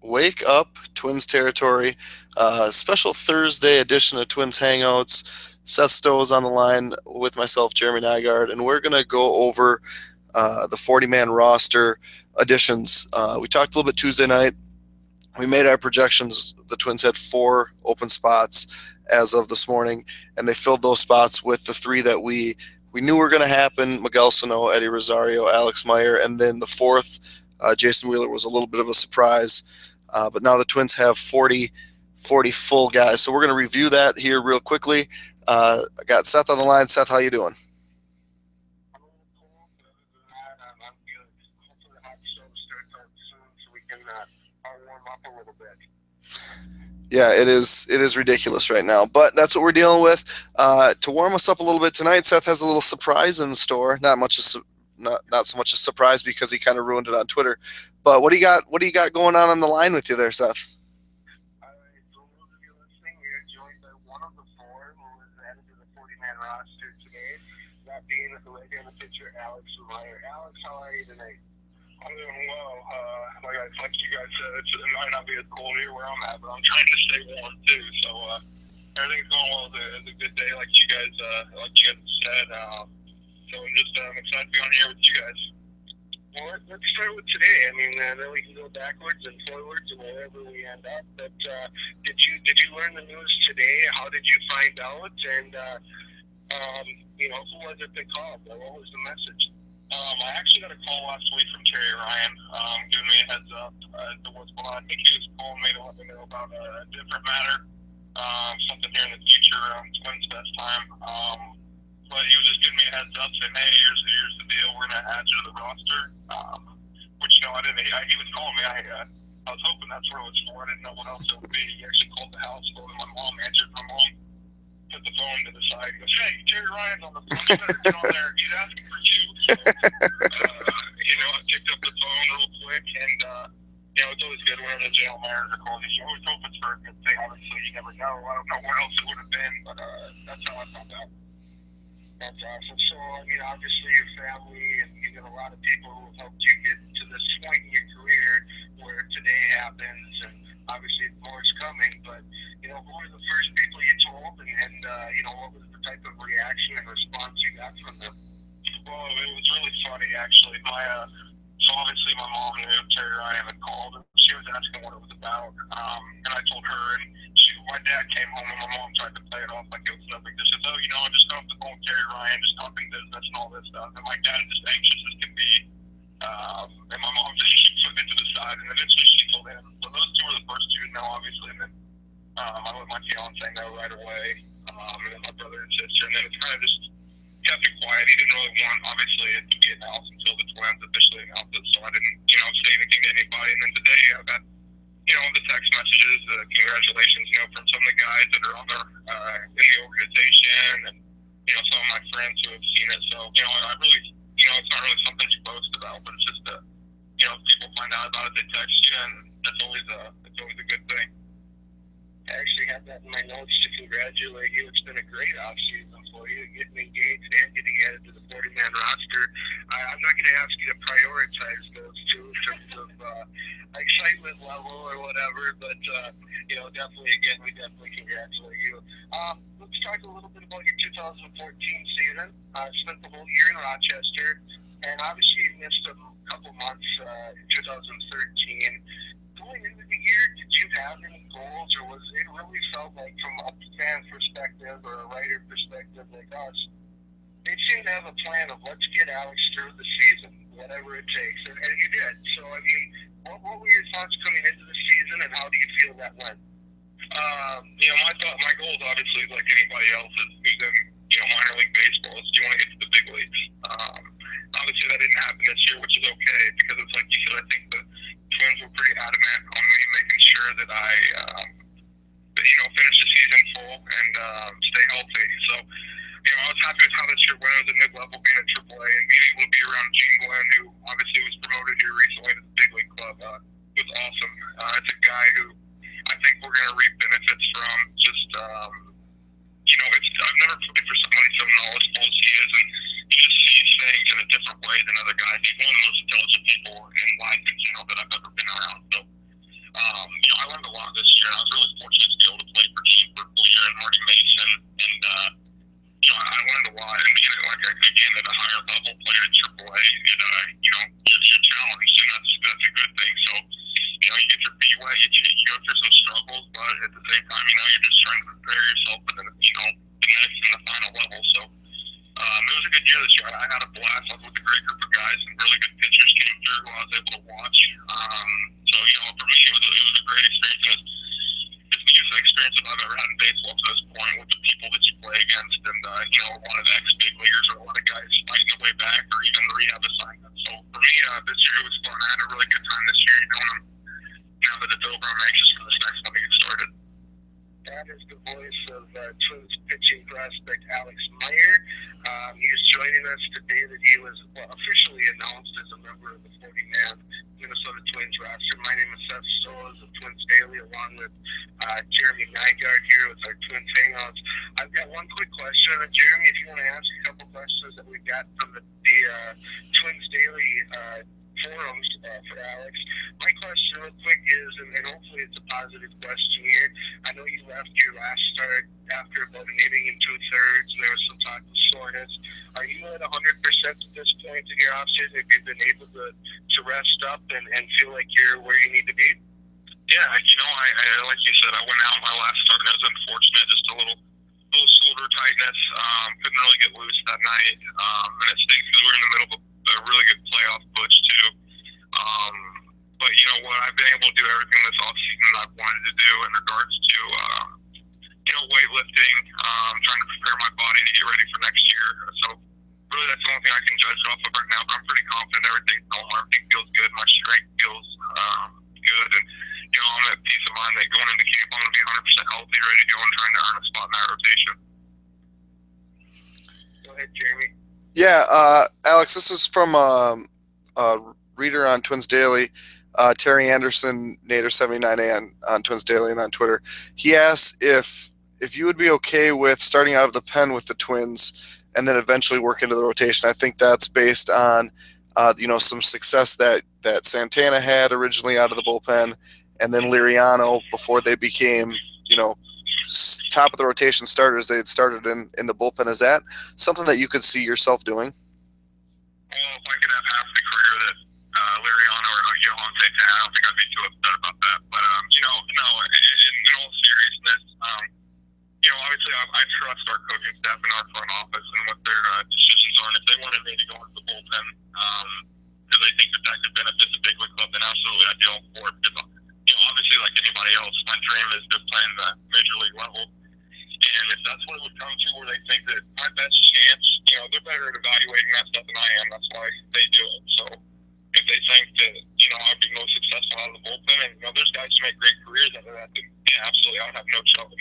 Wake Up Twins territory. Special Thursday edition of Twins Hangouts. Seth Stowe's on the line with myself, Jeremy Nygaard, and we're going to go over the 40-man roster additions. We talked a little bit Tuesday night. We made our projections. The Twins had 4 open spots as of this morning, and they filled those spots with the 3 that we knew were going to happen: Miguel Sano, Eddie Rosario, Alex Meyer, and then the 4th, Jason Wheeler, was a little bit of a surprise. But now the Twins have 40 full guys. So we're going to review that here real quickly. I got Seth on the line. Seth, how you doing? Yeah, it is ridiculous right now, but that's what we're dealing with. To warm us up a little bit tonight, Seth has a little surprise in store. Not so much a surprise because he kind of ruined it on Twitter. But what do you got? What do you got going on the line with you there, Seth? Alex, how are you tonight? I'm doing well. Like you guys said, it might not be as cold here where I'm at, but I'm trying to stay warm too. So everything's going well. It's a good day, like you guys said. So I'm excited to be on here with you guys. Well, let's start with today. I mean, then we can go backwards and forwards and wherever we end up. But did you learn the news today? How did you find out? And who was it that called? What was the message? I actually got a call last week from Terry Ryan, giving me a heads up as to what's going on. I think he was calling me to let me know about a different matter, something here in the future around Twins Fest time. But he was just giving me a heads up, saying, "Hey, here's the deal. We're gonna add you to the roster." Which I didn't. He was calling me. I was hoping that's what it was for. I didn't know what else it would be. He actually called the house, phone, and my mom answered from home. Put the phone to the side and goes, "Hey, Terry Ryan's on the phone. You better get on there. He's asking for you." So, I picked up the phone real quick, and it's always good whenever the general manager calls you. You always hope it's for a good thing. Obviously, you never know. I don't know where else it would have been, but that's how I found out. That's awesome. So, obviously, your family and you got a lot of people who have helped you get to this point in your career where today happens, and obviously more is coming. But who were the first people you told, and what was the type of reaction and response you got from them? Well, it was really funny, actually. So obviously my mom knew Terry Ryan had called, and she was asking what it was about. And I told her, and my dad came home, and my mom tried to play it off like it was nothing. Just said, I just got off the phone with Terry Ryan, just talking business and all this stuff. And my dad just anxious as can be. And my mom just put it to the side, and eventually she told him. So those two were the first two to know, obviously, and then I let my fiance know right away, and then my brother and sister, and then it's kind of just kept it quiet. He didn't really want, obviously, it to be announced until the Twins officially announced it, so I didn't, say anything to anybody. And then today I got, the text messages, congratulations, from some of the guys that are on in the organization, and some of my friends who have seen it. So I really, it's not really something you boast about, but it's just people find out about it, they text you, and that's always a good thing. I actually have that in my notes to congratulate you. It's been a great offseason for you, getting engaged and getting added to the 40-man roster. I'm not going to ask you to prioritize those two in terms of excitement level or whatever, but, we definitely congratulate you. Let's talk a little bit about your 2014 season. Spent the whole year in Rochester, and obviously you missed a couple months in 2013. Going into the year, did you have any goals, or was it really felt like from a fan perspective or a writer perspective like us, they seem to have a plan of let's get Alex through the season, whatever it takes, and you did. So, what were your thoughts coming into the season, and how do you feel that went? My goals, obviously, like anybody else, who's in minor league baseball, is you want to get to the big leagues. Obviously, that didn't happen this year, which is okay because it's like you said. I think the Twins were pretty adamant on me making sure that I, finish the season full and stay healthy. So, I was happy with how this year went. It was a mid-level being at AAA and being able to be around Gene Glenn, who obviously was promoted here recently to the big league club, was awesome. It's a guy who I think we're going to reap benefits from. Just, I've never played for somebody so knowledgeable as he is, and he just sees things in a different way than other guys. He's one of the most intelligent people in life, that I've ever been around. So, lot of ex-big leaguers or a lot of guys fighting their way back or even rehab assignments. So for me, this year it was fun. I had a really good time this year. Now that it's over, I'm anxious for this next one to get started. That is the voice of Twins pitching prospect Alex Meyer. He is joining us today that he was officially announced as a member of the 40-man Minnesota Twins roster. My name is Seth Stoles of Twins Daily, along with Jeremy Nygaard here with our Twins Hangouts. I've got one quick question. Jeremy, if you want to ask a couple questions that we've got from the Twins Daily forums for Alex. My question real quick is, and hopefully it's a positive question here, I know you left your last start after about an inning and 2/3, and there was some talk of soreness. Are you at 100% at this point in your offseason? Have you been able to rest up and feel like you're where you need to be? Yeah, I like you said, I went out my last start, and it was unfortunate, just a little shoulder tightness. Couldn't really get loose that night, and it stinks because we were in the middle of a really good playoff push too. But you know what? I've been able to do everything this offseason that I've wanted to do in regards to weightlifting, trying to prepare my body to get ready for next year. So really, that's the only thing I can judge it off of right now. But I'm pretty confident everything's going. Everything feels good. My strength feels good, and I'm at peace of mind that going into camp, I'm going to be 100% healthy, ready to go, and trying to earn a spot in that rotation. Go ahead, Jeremy. Yeah, Alex, this is from a reader on Twins Daily, Terry Anderson, Nader79A on Twins Daily and on Twitter. He asks if you would be okay with starting out of the pen with the Twins and then eventually work into the rotation. I think that's based on some success that Santana had originally out of the bullpen, and then Liriano before they became top of the rotation starters. They had started in the bullpen. Is that something that you could see yourself doing? Well, if I could have half the career that Liriano or Johan Santana, I don't think I'd be too upset about that. But no, in all seriousness, obviously I trust our coaching staff and our front office and what their decisions are. And if they wanted me to go into the bullpen because they think that could benefit the big league club, then absolutely I'd be all for it. Because obviously, like anybody else, my dream is to play in the major league level. And if that's what it would come to, where they think that my best chance, they're better at evaluating that stuff than I am. That's why they do it. So if they think that, I'd be most successful out of the bullpen, and there's guys who make great careers out of that, then yeah, absolutely, I would have no problem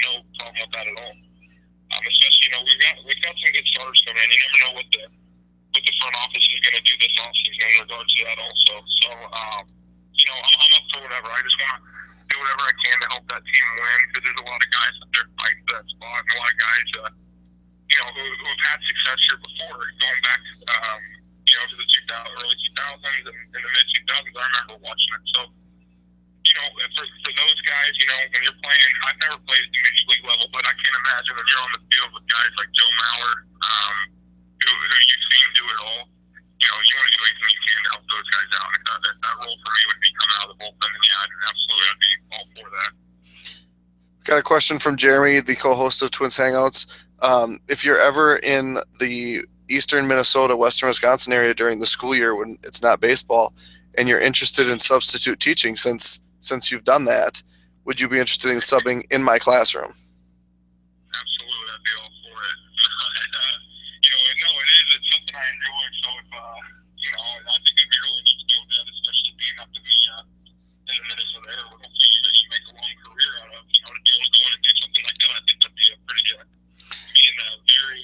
with that at all. Especially, we've got some good starters coming in. You never know what the front office is going to do this offseason in regards to that also. So, I'm up for whatever. I just want to do whatever I can to help that team win, because there's a lot of guys that they're fighting for that spot, and a lot of guys, who have had success here before, going back, to the early 2000s and in the mid 2000s. I remember watching it. So, for those guys, when you're playing, I've never played at the major league level, but I can't imagine when you're on the field with guys like Joe Mauer, who you've seen do it all. You want to do anything you can to help those guys out. If that role for me would be coming out of the bullpen, then yeah, I'd be all for that. Got a question from Jeremy, the co-host of Twins Hangouts. If you're ever in the eastern Minnesota, western Wisconsin area during the school year when it's not baseball, and you're interested in substitute teaching, since you've done that, would you be interested in subbing in my classroom? Absolutely, I'd be all for it. It is. It's something I enjoy. So if I think it'd be really neat to do that, especially being up in the Minnesota area, where hopefully you guys make a long career out of. To be able to go in and do something like that, I think that'd be a pretty very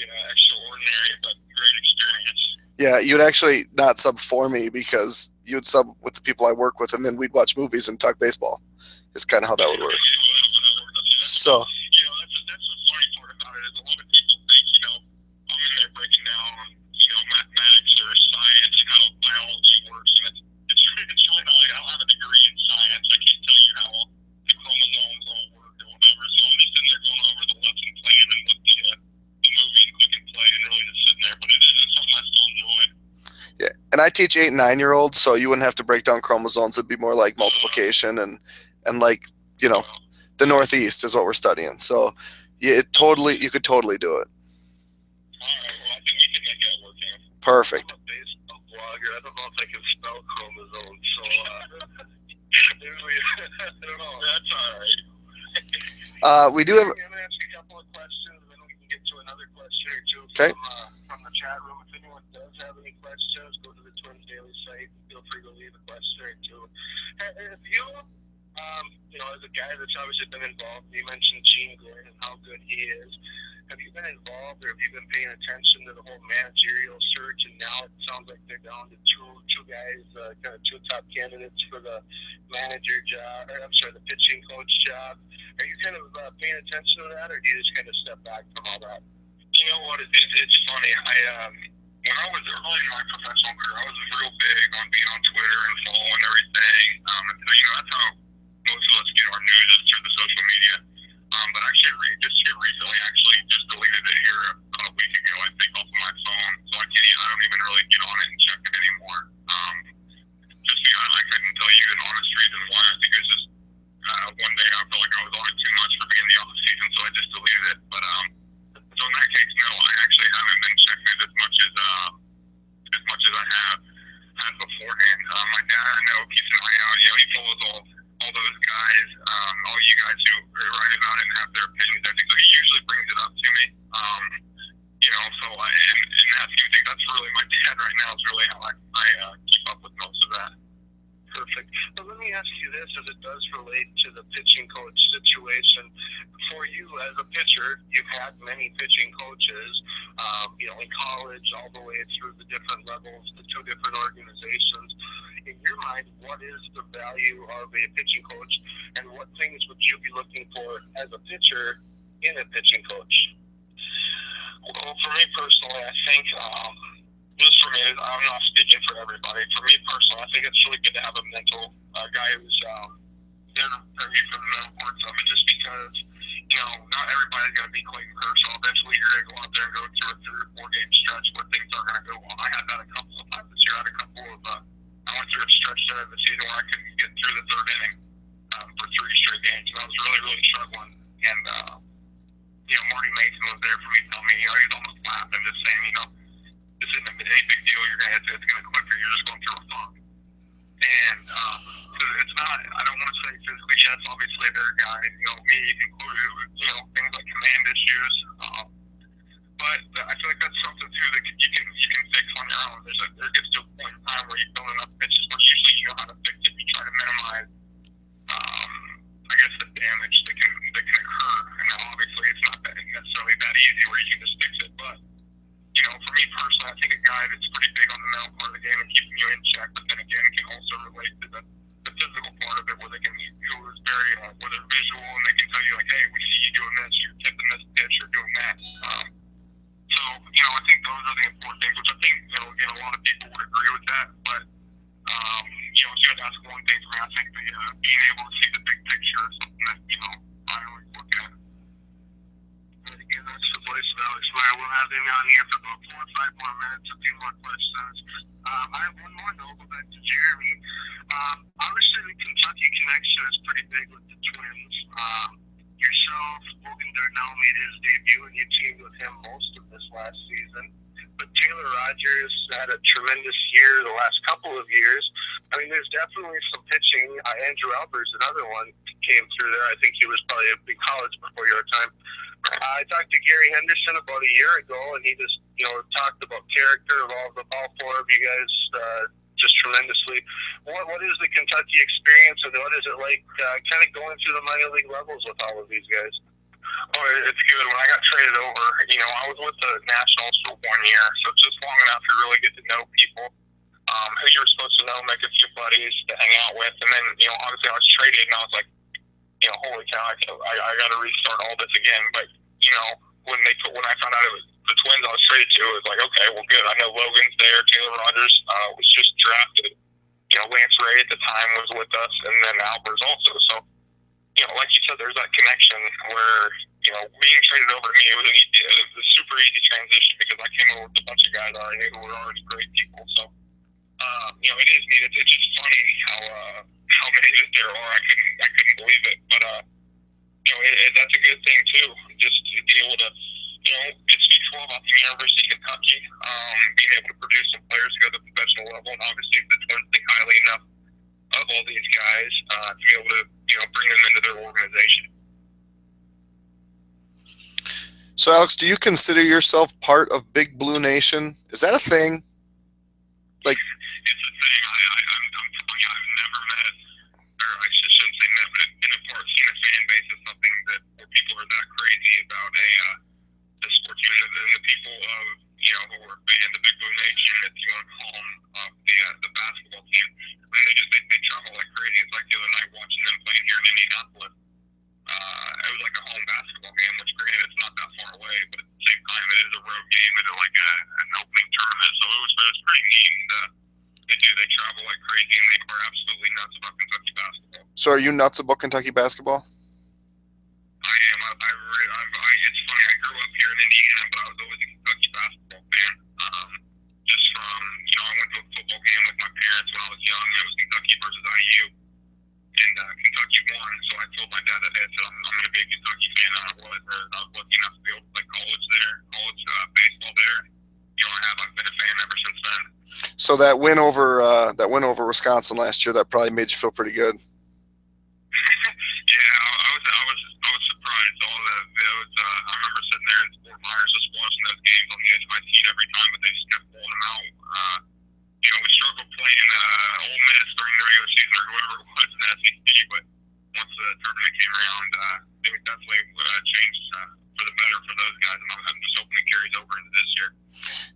extraordinary but great experience. Yeah, you'd actually not sub for me, because you'd sub with the people I work with, and then we'd watch movies and talk baseball. Is kind of how that would work. So. That's the funny part about it, is a lot of people think, I'm in there breaking down, mathematics or science and how biology works, and it's really not like I don't have a degree in science. I can't tell you how the chromosomes all work or whatever. So I'm just sitting there going over the lesson plan and with the movie and click and play and really just sitting there. But it is something I still enjoy. Yeah, and I teach 8- and 9-year-olds, so you wouldn't have to break down chromosomes. It'd be more like multiplication and like the Northeast is what we're studying. So yeah, you could totally do it. All right, well, I think we can make that work out. Perfect. I'm a baseball blogger. I don't know if I can spell chromosomes, so I don't know. That's all right. We do have. I'm going to ask you a couple of questions, and then we can get to another question or two Okay. from the chat room. If anyone does have any questions, go to the Twins Daily site and feel free to leave a question or two. If you, as a guy that's obviously been involved, you mentioned Gene Glenn and how good he is. Have you been involved, or have you been paying attention to the whole managerial search? And now it sounds like they're down to two guys, kind of two top candidates for the manager job, or I'm sorry, the pitching coach job. Are you kind of paying attention to that, or do you just kind of step back from all that? You know what? It's funny. When I was early in my professional career, I was real big on being on Twitter and following everything. And so, that's how most of us get our news is through the social media. But actually, just here recently, I actually just deleted it here a week ago, I think, off of my phone. So I don't even really get on it and check it anymore. Just because I couldn't tell you an honest reason why. I think it was just one day I felt like I was on it too much for being the off season, so I just deleted it. But so in that case, no, I actually haven't been checking it as much as I have had beforehand. My dad, I know, keeps an eye out. He follows all those guys, all you guys who write about it and have their opinions. I think so he usually brings it up to me. So in that scheme, I think that's really my dad right now is really how I keep up with most of that. Perfect. But let me ask you this, as it does relate to the pitching coach situation. For you as a pitcher, you've had many pitching coaches, in college, all the way through the different levels, the two different organizations. In your mind, what is the value of a pitching coach, and what things would you be looking for as a pitcher in a pitching coach? Well, for me personally, I think, just for me, I'm not speaking for everybody. For me personally, I think it's really good to have a mental guy who's there to prepare you for the mental parts of it, just because, not everybody's going to be Clayton Kershaw. Eventually, you're going to go out there and go through a 3 or 4 game stretch where things aren't going to go well. I had that a couple of times this year. I had a couple of, I went through a stretch there of the season where I couldn't get through the 3rd inning for 3 straight games. And I was really, really struggling. And, Marty Mason was there for me to tell me, he's almost laughing, just saying, this isn't any big deal. It's going to click for you. You're just going through a funk. And it's not, I don't want to say physically, yes, obviously there are guys, me included, things like command issues. But I feel like that's something too that you can fix on your own. There gets to a point in time where you've done enough pitches where usually you know how to fix it. You try to minimize, I guess, the damage that can occur. And now obviously it's not necessarily that easy where you can just fix it. But for me personally, I think a guy that's pretty big on the mental part of the game and keeping you in check, but then again can also relate to the physical part of it, where they can, who is very, where they're visual and they can tell you like, hey, we see you doing this, you're tipping this pitch, you're doing that. So, I think those are the important things, which I think, again, a lot of people would agree with that. But, if you had to ask one thing for me, I think being able to see the big picture is something that, I always look at. And again, that's the voice of Alex Meyer. We'll have him on here for about 4 or 5 more minutes, a few more questions. I have one more, though. We'll go back to Jeremy. Obviously, the Kentucky connection is pretty big with the Twins. Yourself, Logan Darnell made his debut, and you teamed with him most of this last season. But Taylor Rogers had a tremendous year the last couple of years. I mean, there's definitely some pitching. Andrew Albert's another one came through there. I think he was probably a big college before your time. I talked to Gary Henderson about a year ago, and he just, talked about character of all 4 of you guys just tremendously. What is the Kentucky experience, and what is it like kind of going through the minor league levels with all of these guys? Oh, it's good. When I got traded over, I was with the Nationals for 1 year, so it's just long enough to really get to know people, who you were supposed to know, make a few buddies to hang out with, and then, obviously I was traded, and I was like, holy cow, I got to restart all this again. But, when I found out it was the Twins I was traded to, it was like, okay, well, good. I know Logan's there. Taylor Rogers was just drafted. Lance Ray at the time was with us, and then Albers also. So, like you said, there's that connection where, being traded over to me, it was a super easy transition because I came over with a bunch of guys I already knew who were already great people. So, it is neat. It's just funny how many that there are. I couldn't believe it. But, that's a good thing, too. Just to be able to, it speaks well about the University of Kentucky, being able to produce some players to go to the professional level. And obviously, the Twins think highly enough of all these guys to be able to, bring them into their organization. So, Alex, do you consider yourself part of Big Blue Nation? Is that a thing? Like, It's a thing. I'm telling you, I've never met, or I shouldn't say met, but been a part, seen a fan base of something that where people are that crazy about the sports team and the people of who are fans, the Big Blue Nation, if you want to call them, of the basketball team. I mean, they travel like crazy. It's like the other night watching them playing here in Indianapolis. It was like a home basketball game, which granted it's not that far away, but at the same time it is a road game at like an opening tournament. So it was pretty neat. And, they travel like crazy, and they are absolutely nuts about Kentucky basketball. so are you nuts about Kentucky basketball? I am. It's funny. I grew up here in Indiana, but I was always a Kentucky basketball fan. Just from I went to a football game with my parents when I was young. It was Kentucky versus IU, and Kentucky won. So I told my dad that I said I'm going to be a Kentucky fan. I was lucky enough to be able to play college baseball there. I've been a fan ever since then. So that win over Wisconsin last year, that probably made you feel pretty good. Yeah, I was surprised. I remember sitting there in Fort Myers just watching those games on the edge of my seat every time, but they just kept pulling them out. We struggled playing Ole Miss during the regular season or whoever it was in SEC, but once the tournament came around, it definitely changed for the better for those guys, and I'm just hoping it carries over into this year.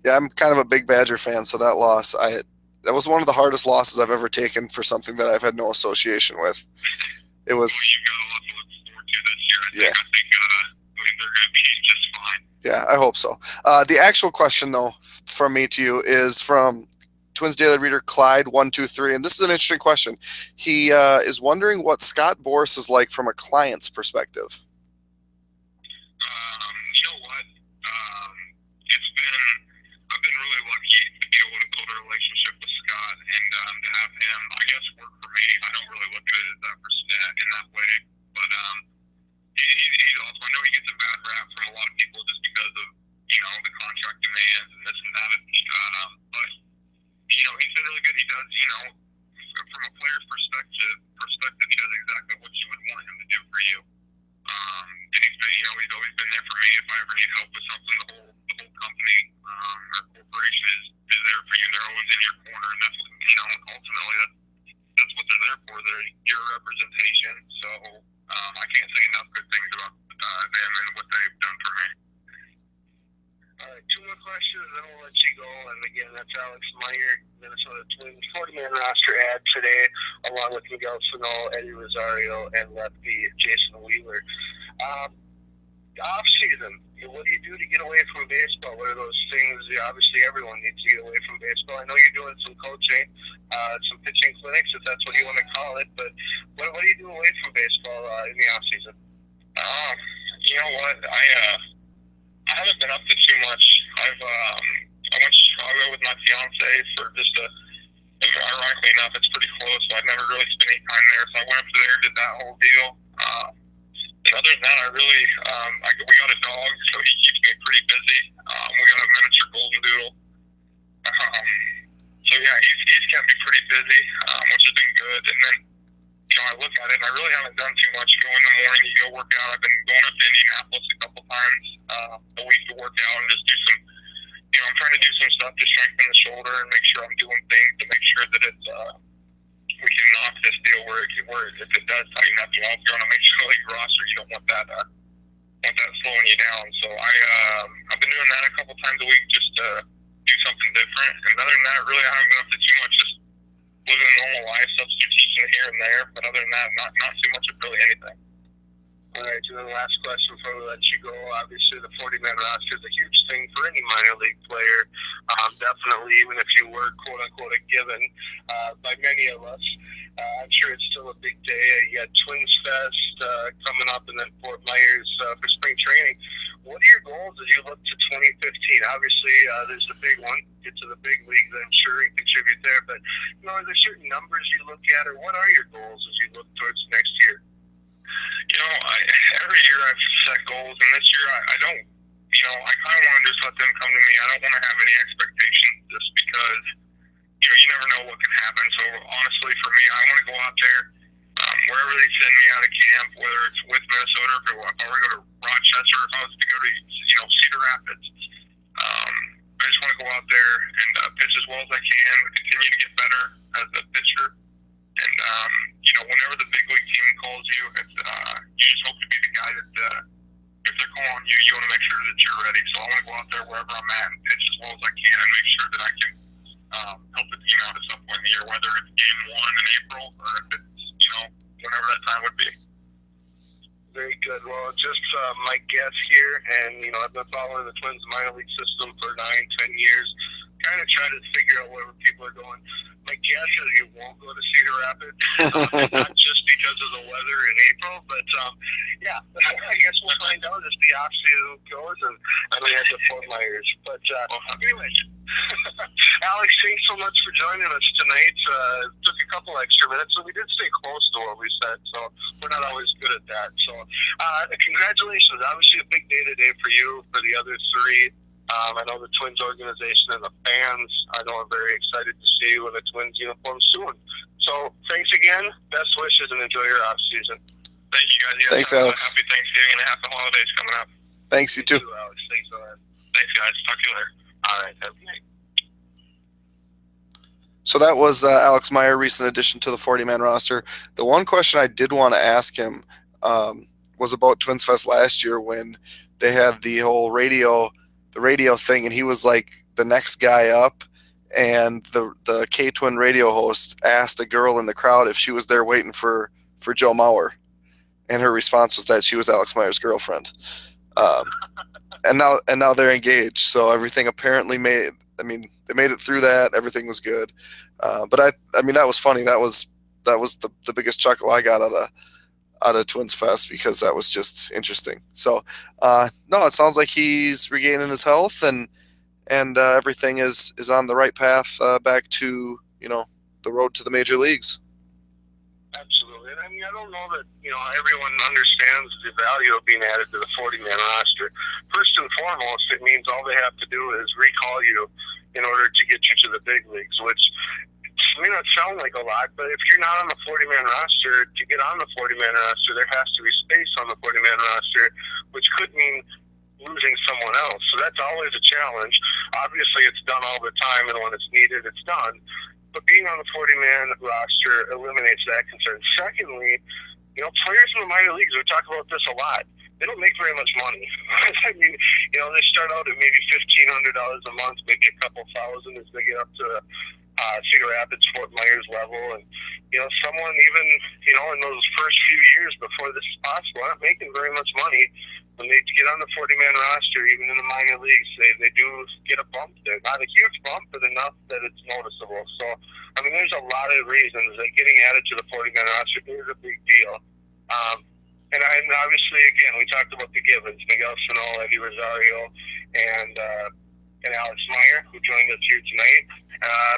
Yeah, I'm kind of a big Badger fan, so that loss, that was one of the hardest losses I've ever taken for something that I've had no association with. It was. Well, you've got a lot to look forward to this year. I think they're going to be just fine. Yeah, I hope so. The actual question, though, from me to you is from Twins Daily Reader Clyde123, and this is an interesting question. He is wondering what Scott Boras is like from a client's perspective. You know what? I've been really lucky to be able to build a relationship with Scott and to have him, I guess, work for me. I don't really look at it as that for Stat in that way, but he's also, I know he gets a bad rap from a lot of people just because of, the contract demands and this and that, but, he's been really good. He does, from a player's perspective, he does exactly what you would want him to do for you. And he's been, he's always been there for me. If I ever need help with something, the whole company or corporation is there for you. They're always in your corner, and that's what, ultimately that's what they're there for. They're your representation. So I can't say enough good things about them and what they've done for me. All right, two more questions, then we'll let you go. And again, that's Alex Meyer, Minnesota Twins 40-man roster ad today, along with Miguel Sano, Eddie Rosario, and lefty Jason Wheeler. Off-season, what do you do to get away from baseball? What are those things? Obviously, everyone needs to get away from baseball. I know you're doing some coaching, some pitching clinics, if that's what you want to call it. But what do you do away from baseball in the off-season? You know what? I haven't been up to too much. I went to Chicago with my fiance for just ironically enough, it's pretty close, so I've never really spent any time there. So I went up there, did that whole deal. And other than that, I really, we got a dog, so he keeps me pretty busy. We got a miniature golden doodle. So yeah, he's kept me pretty busy, which has been good. And then, I look at it, and I really haven't done too much. Go in the morning, you go work out. I've been going up to Indianapolis a couple times a week to work out and just do some, I'm trying to do some stuff to strengthen the shoulder and make sure I'm doing things to make sure that it's, we can knock this deal where if it does tighten up, if you're on a major league roster, you don't want that slowing you down. So I've been doing that a couple times a week just to do something different. And other than that, really, I haven't been up to too much. Just living a normal life, substitute teaching here and there. But other than that, not too much of really anything. All right, and then the last question before we let you go. Obviously, the 40-man roster is a huge thing for any minor league player. Definitely, even if you were, quote-unquote, a given by many of us. I'm sure it's still a big day. You got Twins Fest coming up, and then Fort Myers for spring training. What are your goals as you look to 2015? Obviously, there's the big one. Get to the big leagues, I'm sure, and contribute there. But, are there certain numbers you look at, or what are your goals as you look towards next year? Every year I've set goals, and this year I don't, I kind of want to just let them come to me. I don't want to have any expectations just because, you never know what can happen. So honestly, for me, I want to go out there, wherever they send me out of camp, whether it's with Minnesota or if I were to go to Rochester Winchester, if I was to go to, Cedar Rapids, I just want to go out there and pitch as well as I can, continue to get better as a pitcher. And, whenever the big league team calls you, you just hope to be the guy that, if they're calling you, you want to make sure that you're ready. So I want to go out there wherever I'm at and pitch as well as I can and make sure that I can help the team out at some point in the year, whether it's game 1 in April or if it's, whenever that time would be. Very good. Well, just my guess here, and I've been following the Twins minor league system for 9-10 years, kind of trying to figure out where people are going. My guess is you won't go to Cedar Rapids, not just because of the weather in April, but I guess we'll find out as the off-season goes, and we have the Fort Myers. But anyway, Alex, thanks so much for joining us tonight. Took a couple extra minutes, so we did stay close to what we said, so we're not always good at that. So congratulations. Obviously a big day today for you, for the other three. I know the Twins organization and the fans, I know, are very excited to see you in the Twins uniform soon. So thanks again. Best wishes and enjoy your off season. Thank you, guys. Thanks, Alex. Happy Thanksgiving and happy holidays coming up. Thanks, you too. Alex. Thanks a lot. Thanks, guys. Talk to you later. All right. Have a good night. So that was Alex Meyer, recent addition to the 40-man roster. The one question I did want to ask him was about Twins Fest last year when they had the whole radio thing, and he was like the next guy up, and the K-Twin radio host asked a girl in the crowd if she was there waiting for Joe Mauer, and her response was that she was Alex Meyer's girlfriend. And now they're engaged, so everything apparently they made it through that. Everything was good. But I mean that was funny. That was the biggest chuckle I got out of Twins Fest, because that was just interesting. So no, it sounds like he's regaining his health and everything is on the right path back to the road to the major leagues. Absolutely. And I mean, I don't know that everyone understands the value of being added to the 40-man roster. First and foremost, it means all they have to do is recall you in order to get you to the big leagues, which may not sound like a lot, but if you're not on the 40-man roster, to get on the 40-man roster, there has to be space on the 40-man roster, which could mean losing someone else. So that's always a challenge. Obviously, it's done all the time, and when it's needed, it's done. But being on the 40-man roster eliminates that concern. Secondly, players in the minor leagues, we talk about this a lot, they don't make very much money. I mean, they start out at maybe $1,500 a month, maybe a couple thousand as they get up to Cedar Rapids, Fort Myers level. And, someone even, in those first few years before this is possible, aren't making very much money. When they get on the 40-man roster, even in the minor leagues, they do get a bump there. Not a huge bump, but enough that it's noticeable. So, I mean, there's a lot of reasons that getting added to the 40-man roster is a big deal. And obviously, again, we talked about the Gibbons, Miguel Sano, Eddie Rosario, and Alex Meyer, who joined us here tonight.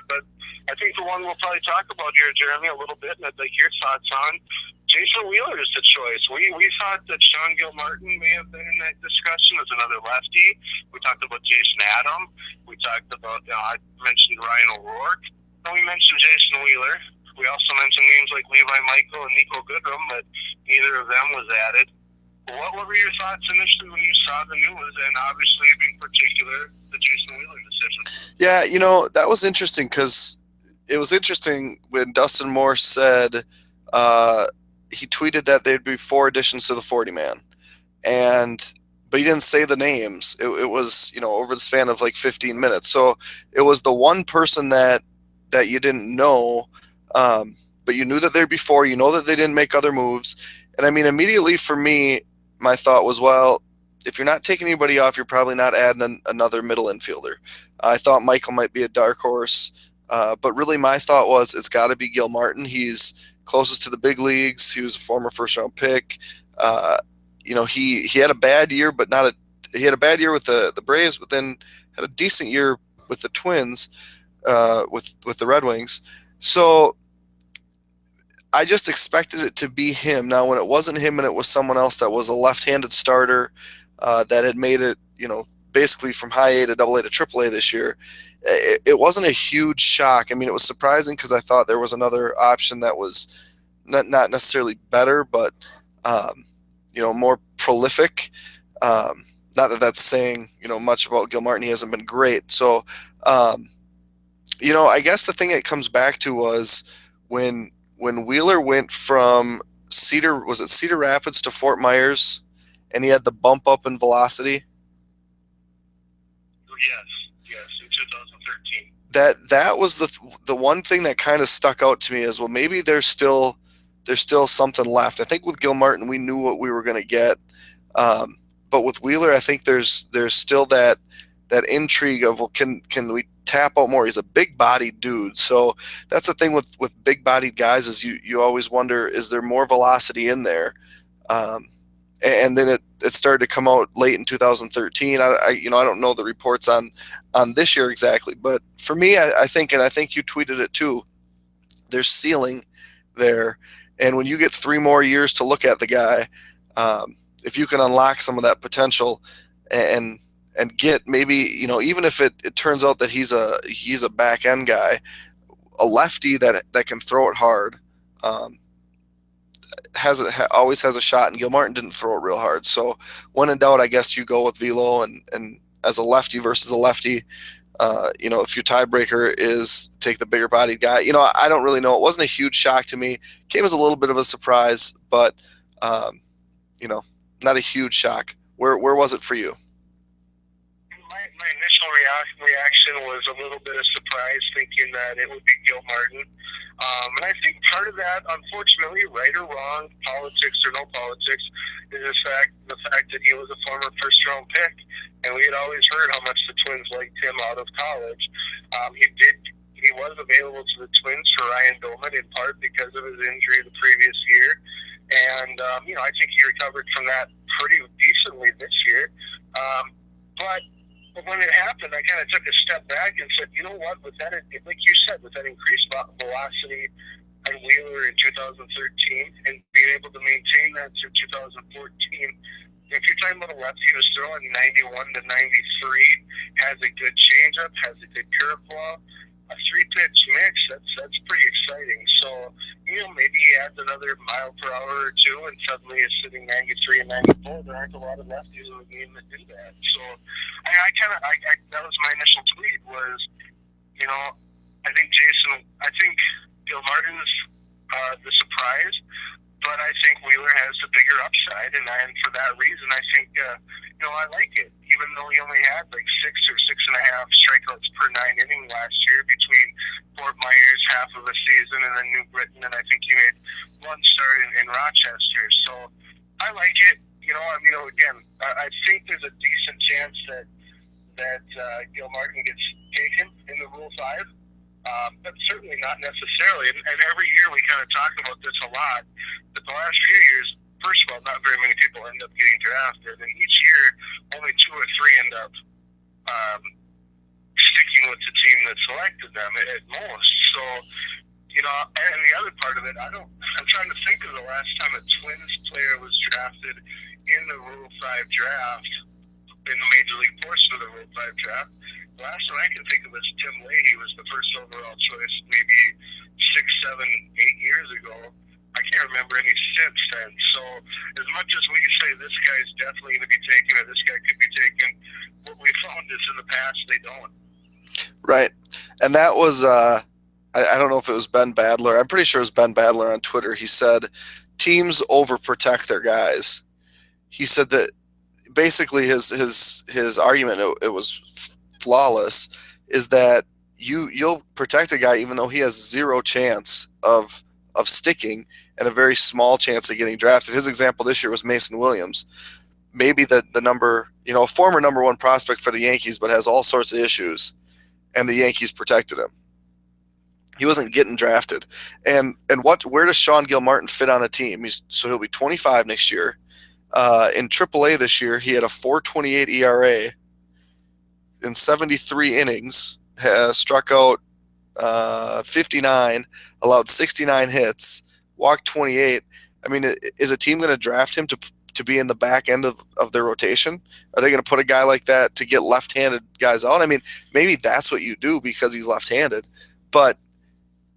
But I think the one we'll probably talk about here, Jeremy, a little bit, and I'd like your thoughts on, Jason Wheeler is the choice. We thought that Sean Gilmartin may have been in that discussion as another lefty. We talked about Jason Adam. We talked about, I mentioned Ryan O'Rourke. And we mentioned Jason Wheeler. We also mentioned names like Levi Michael and Nico Goodrum, but neither of them was added. What were your thoughts initially when you saw the news, and obviously in particular the Jason Wheeler decision? Yeah, that was interesting, because it was interesting when Dustin Morse said he tweeted that there'd be 4 additions to the 40-man, but he didn't say the names. It was over the span of like 15 minutes. So it was the one person that you didn't know, but you knew that there'd be 4. You know that they didn't make other moves, and I mean immediately for me, my thought was, well, if you're not taking anybody off, you're probably not adding another middle infielder. I thought Michael might be a dark horse, but really my thought was it's got to be Gilmartin. He's closest to the big leagues. He was a former first-round pick. He had a bad year, but he had a bad year with the Braves, but then had a decent year with the Twins, with the Red Wings. So I just expected it to be him. Now, when it wasn't him and it was someone else that was a left-handed starter that had made it, basically from high A to double A to triple A this year, it wasn't a huge shock. I mean, it was surprising because I thought there was another option that was not necessarily better, but, more prolific. Not that that's saying much about Gilmartin. He hasn't been great. So, um, I guess the thing it comes back to was when Wheeler went from Cedar Rapids to Fort Myers, and he had the bump up in velocity. Yes, yes, in 2013. That was the one thing that kind of stuck out to me as well. Maybe there's still something left. I think with Gilmartin we knew what we were going to get, but with Wheeler I think there's still that intrigue of, well, can we tap out more? He's a big bodied dude, so that's the thing with big bodied guys is you always wonder, is there more velocity in there? Um, and then it started to come out late in 2013. I don't know the reports on this year exactly, but for me, I think, and I think you tweeted it too, there's ceiling there, and when you get 3 more years to look at the guy, if you can unlock some of that potential and get maybe, even if it turns out that he's a back end guy, a lefty that can throw it hard, um, always has a shot, and Gilmartin didn't throw it real hard. So when in doubt, I guess you go with Velo, and as a lefty versus a lefty, if your tiebreaker is take the bigger bodied guy, I don't really know. It wasn't a huge shock to me. Came as a little bit of a surprise, but um, you know, not a huge shock. Where was it for you? My initial reaction was a little bit of surprise, thinking that it would be Gilmartin. And I think part of that, unfortunately, right or wrong, politics or no politics, is the fact that he was a former first-round pick, and we had always heard how much the Twins liked him out of college. He was available to the Twins for Ryan Doman in part because of his injury the previous year, and I think he recovered from that pretty decently this year. But when it happened, I kind of took a step back and said, you know what, with that, like you said, with that increased velocity on Wheeler in 2013 and being able to maintain that through 2014, if you're talking about a lefty who's throwing 91 to 93, has a good changeup, has a good curveball, a three-pitch mix, that's pretty exciting. So, maybe he adds another mile per hour or two and suddenly is sitting 93 and 94. There aren't a lot of lefties in the game that do that. So that was my initial tweet was, I think Gilmartin's the surprise, but I think Wheeler has the bigger upside, and for that reason, I think, I like it. Even though he only had like 6 or 6.5 strikeouts per 9 innings last year between Fort Myers half of the season and then New Britain, and I think he made one start in Rochester. So I like it. Again, I think there's a decent chance that Gilmartin gets taken in the Rule 5. But certainly not necessarily. And every year we kind of talk about this a lot. But the last few years, first of all, not very many people end up getting drafted. And each year, only 2 or 3 end up sticking with the team that selected them at most. So, and the other part of it, I'm trying to think of the last time a Twins player was drafted in the Rule 5 draft, in the Major League portion of the Rule 5 draft. The last one I can think of is Tim Leahy was the first overall choice maybe 6, 7, 8 years ago. I can't remember any since then. So as much as we say this guy's definitely going to be taken or this guy could be taken, what we found is in the past they don't. Right. And that was I don't know if it was Ben Badler. I'm pretty sure it was Ben Badler on Twitter. He said teams overprotect their guys. He said that basically his argument, it was flawless, is that you'll protect a guy even though he has zero chance of sticking and a very small chance of getting drafted. His example this year was Mason Williams, maybe the number, a former number 1 prospect for the Yankees, but has all sorts of issues, and the Yankees protected him. He wasn't getting drafted. And where does Sean Gilmartin fit on a team? So he'll be 25 next year. In AAA this year, he had a 4.28 ERA in 73 innings, struck out 59, allowed 69 hits, walked 28. I mean, is a team going to draft him to be in the back end of their rotation? Are they going to put a guy like that to get left-handed guys out? I mean, maybe that's what you do because he's left-handed, but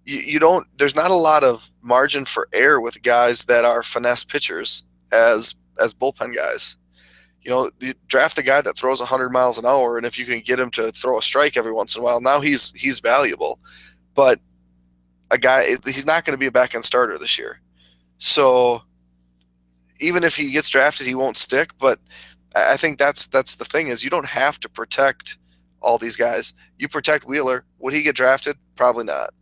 you don't. There's not a lot of margin for error with guys that are finesse pitchers as bullpen guys. You draft a guy that throws 100 miles an hour, and if you can get him to throw a strike every once in a while, now he's valuable. But a guy, he's not going to be a back end starter this year. So even if he gets drafted, he won't stick. But I think that's the thing is you don't have to protect all these guys. You protect Wheeler. Would he get drafted? Probably not.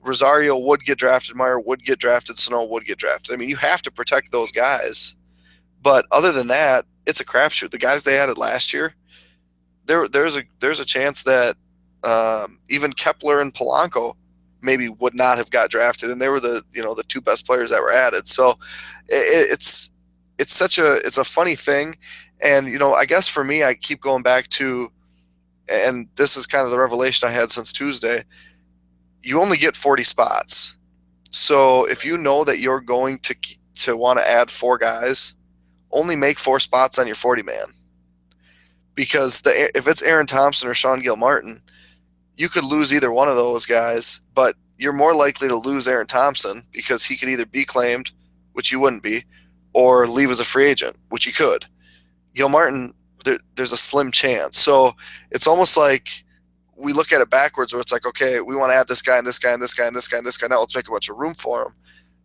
Rosario would get drafted. Meyer would get drafted. Sano would get drafted. I mean, you have to protect those guys. But other than that, it's a crapshoot. The guys they added last year, there's a chance that even Kepler and Polanco maybe would not have got drafted, and they were the two best players that were added. So it's a funny thing, and I guess for me, I keep going back to, and this is kind of the revelation I had since Tuesday. You only get 40 spots, so if you know that you're going to want to add 4 guys, only make 4 spots on your 40 man, because if it's Aaron Thompson or Sean Gilmartin, you could lose either one of those guys, but you're more likely to lose Aaron Thompson because he could either be claimed, which you wouldn't be, or leave as a free agent, which you could. Gilmartin, there's a slim chance. So it's almost like we look at it backwards where it's like, okay, we want to add this guy and this guy and this guy and this guy and this guy. Now let's make a bunch of room for him.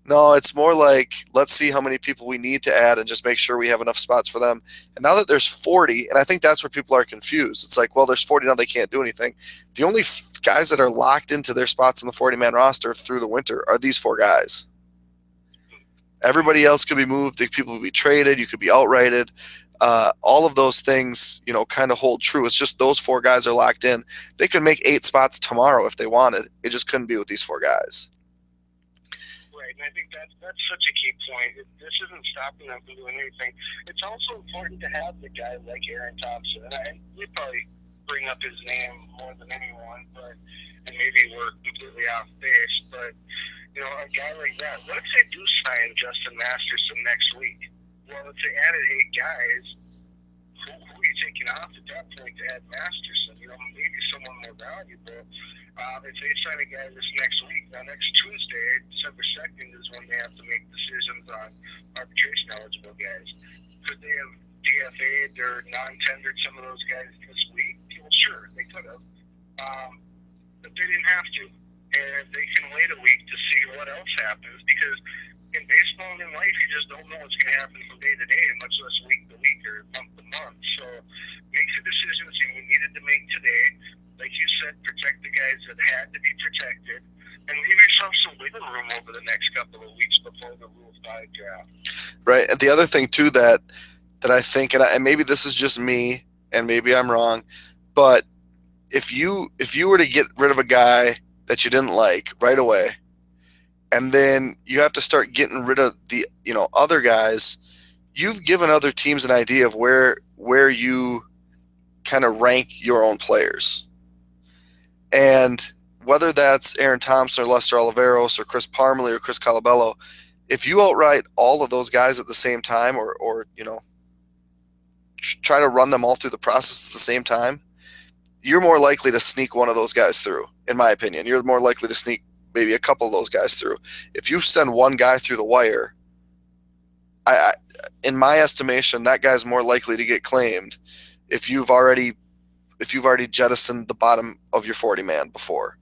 No, it's more like, let's see how many people we need to add and just make sure we have enough spots for them. And now that there's 40, and I think that's where people are confused. It's like, well, there's 40 now, they can't do anything. The only guys that are locked into their spots in the 40-man roster through the winter are these 4 guys. Everybody else could be moved. People could be traded. You could be outrighted. All of those things, kind of hold true. It's just those 4 guys are locked in. They could make 8 spots tomorrow if they wanted. It just couldn't be with these 4 guys. And I think that's such a key point. This isn't stopping them from doing anything. It's also important to have the guy like Aaron Thompson, and we probably bring up his name more than anyone, and maybe we're completely off base, but a guy like that. What if they do sign Justin Masterson next week? Well, if they added 8 guys, who are you taking off at that point to add Masterson? Maybe someone more valuable. If they sign a guy this next week, now next Tuesday, December 2nd, is when they have to make decisions on arbitration eligible guys. Could they have DFA'd or non-tendered some of those guys this week? Well, sure, they could have. But they didn't have to. And they can wait a week to see what else happens, because in baseball and in life, you just don't know what's going to happen from day to day, much less week to week or month to month. So make the decisions you needed to make today. Like you said, protect the guys that had to be protected, and leave yourself some wiggle room over the next couple of weeks before the Rule 5 draft. Right. And the other thing, too, that I think, and maybe this is just me, and maybe I'm wrong, but if you were to get rid of a guy that you didn't like right away, and then you have to start getting rid of the other guys, you've given other teams an idea of where you kind of rank your own players. And whether that's Aaron Thompson or Lester Oliveros or Chris Parmelee or Chris Colabello, if you outright all of those guys at the same time, or try to run them all through the process at the same time, you're more likely to sneak one of those guys through, in my opinion. You're more likely to sneak maybe a couple of those guys through. If you send one guy through the wire, in my estimation, that guy's more likely to get claimed if you've already jettisoned the bottom of your 40 man before.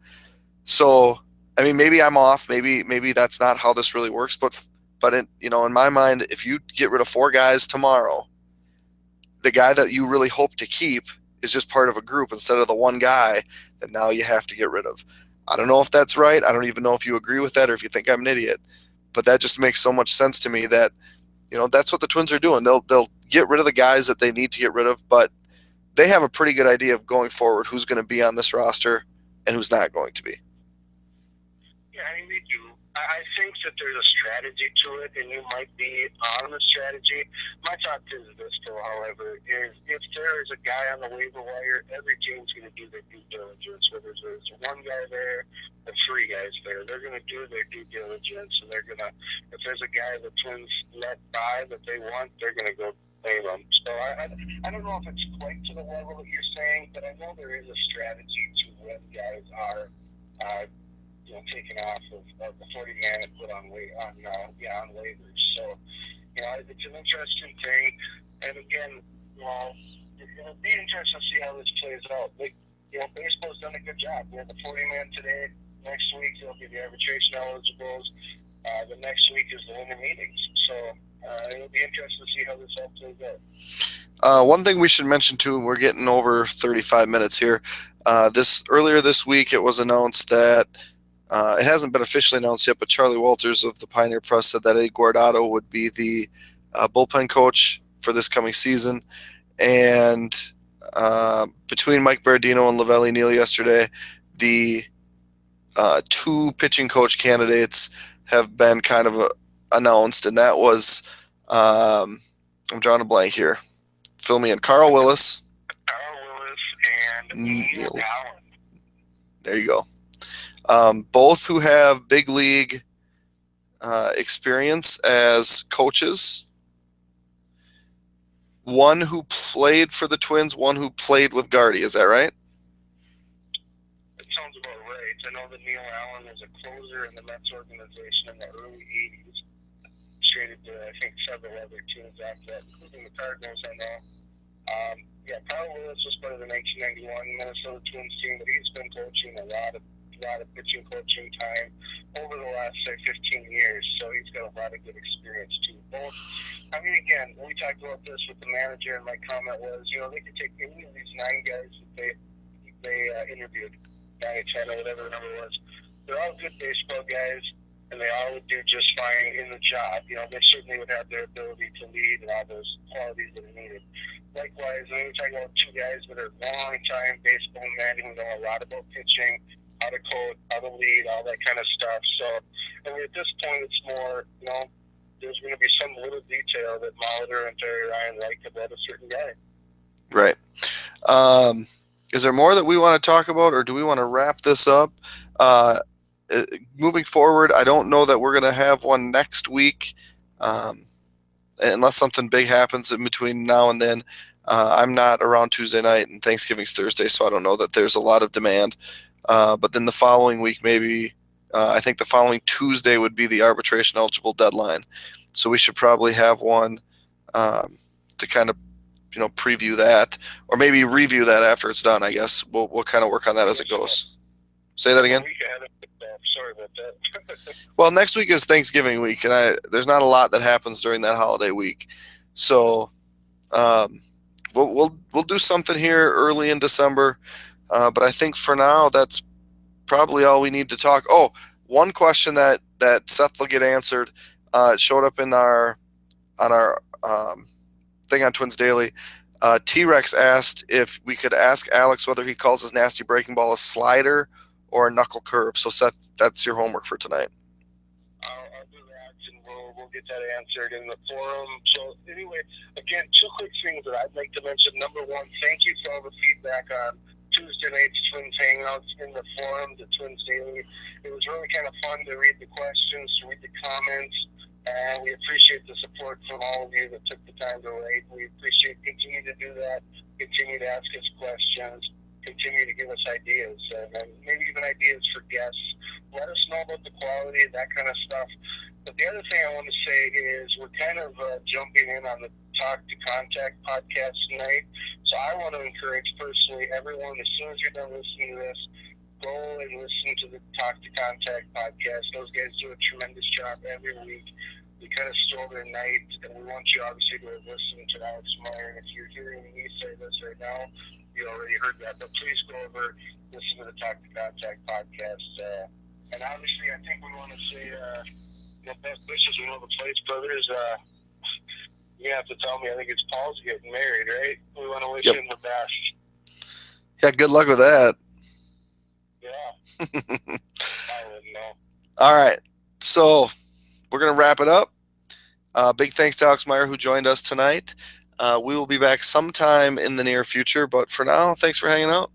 So, I mean, maybe I'm off. Maybe that's not how this really works. But in my mind, if you get rid of 4 guys tomorrow, the guy that you really hope to keep is just part of a group instead of the one guy that now you have to get rid of. I don't know if that's right. I don't even know if you agree with that or if you think I'm an idiot. But that just makes so much sense to me that, that's what the Twins are doing. They'll get rid of the guys that they need to get rid of, but they have a pretty good idea of going forward who's going to be on this roster and who's not going to be. Yeah, I mean, they do. I think that there's a strategy to it, and you might be on the strategy. My thought is this, though, however, is if there is a guy on the waiver wire, every team's going to do their due diligence. Whether there's 1 guy there or 3 guys there, they're going to do their due diligence, and they're going to, if there's a guy the Twins let by that they want, they're going to go play them. So I don't know if it's quite to the level that you're saying, but I know there is a strategy to when guys are taken off of the 40 man and put on waivers. So it's an interesting thing. And again, it'll be interesting to see how this plays out. Baseball's done a good job. We have the 40-man today. Next week, there'll be the arbitration eligibles. The next week is the winter meetings. So it'll be interesting to see how this all plays out. One thing we should mention too, and we're getting over 35 minutes here. Earlier this week, it was announced that it hasn't been officially announced yet, but Charlie Walters of the Pioneer Press said that Eddie Guardado would be the bullpen coach for this coming season. And between Mike Berardino and Lavelli Neal yesterday, the two pitching coach candidates have been kind of announced, and that was I'm drawing a blank here. Fill me in. Carl Willis. And Neil Allen. There you go. Both who have big league experience as coaches. One who played for the Twins, one who played with Gardy. Is that right? It sounds about right. I know that Neil Allen was a closer in the Mets organization in the early 80s. Traded to, I think, several other teams after that, including the Cardinals, I know. Carl Willis was part of the 1991 Minnesota Twins team, but he's been coaching a lot of pitching coaching time over the last, say, 15 years, so he's got a lot of good experience, too. Both, again, when we talked about this with the manager, and my comment was, they could take any of these 9 guys that they interviewed, 9 or 10 or whatever the number was. They're all good baseball guys, and they all would do just fine in the job. They certainly would have their ability to lead and all those qualities that are needed. Likewise, when we talk about 2 guys that are long-time baseball men who know a lot about pitching, how to coach, how to lead, all that kind of stuff. So, at this point, it's more, there's going to be some little detail that Molitor and Terry Ryan like about a certain guy. Right. Is there more that we want to talk about, or do we want to wrap this up? Moving forward, I don't know that we're going to have one next week, unless something big happens in between now and then. I'm not around Tuesday night, and Thanksgiving's Thursday, so I don't know that there's a lot of demand. But then the following week, maybe, I think the following Tuesday would be the arbitration eligible deadline. So we should probably have one to kind of, preview that, or maybe review that after it's done. I guess we'll kind of work on that as it goes. Say that again. Sorry about that. Well, next week is Thanksgiving week, and there's not a lot that happens during that holiday week. So we'll do something here early in December. But I think for now, that's probably all we need to talk. Oh, one question that Seth will get answered. It showed up on our thing on Twins Daily. T-Rex asked if we could ask Alex whether he calls his nasty breaking ball a slider or a knuckle curve. So, Seth, that's your homework for tonight. I'll do that, and we'll get that answered in the forum. So, anyway, again, 2 quick things that I'd like to mention. Number one, thank you for all the feedback on Tuesday night's Twins Hangouts in the forum, the Twins Daily. It was really kind of fun to read the questions, to read the comments, and we appreciate the support from all of you that took the time to write. We appreciate continue to do that, continue to ask us questions, continue to give us ideas, and maybe even ideas for guests. Let us know about the quality, that kind of stuff. But the other thing I want to say is we're kind of jumping in on the Talk to Contact podcast tonight. So I want to encourage personally everyone, as soon as you're done listening to this, go and listen to the Talk to Contact podcast. Those guys do a tremendous job every week. We kind of stole their night, and we want you obviously to listen to Alex Meyer. And if you're hearing me say this right now, you already heard that. But please go over, listen to the Talk to Contact podcast. And obviously, I think we want to say best wishes. We know the Place brothers. You have to tell me. I think it's Paul's getting married, right? We want to wish him the best. Yeah, good luck with that. Yeah. I wouldn't know. All right. So we're going to wrap it up. Big thanks to Alex Meyer, who joined us tonight. We will be back sometime in the near future. But for now, thanks for hanging out.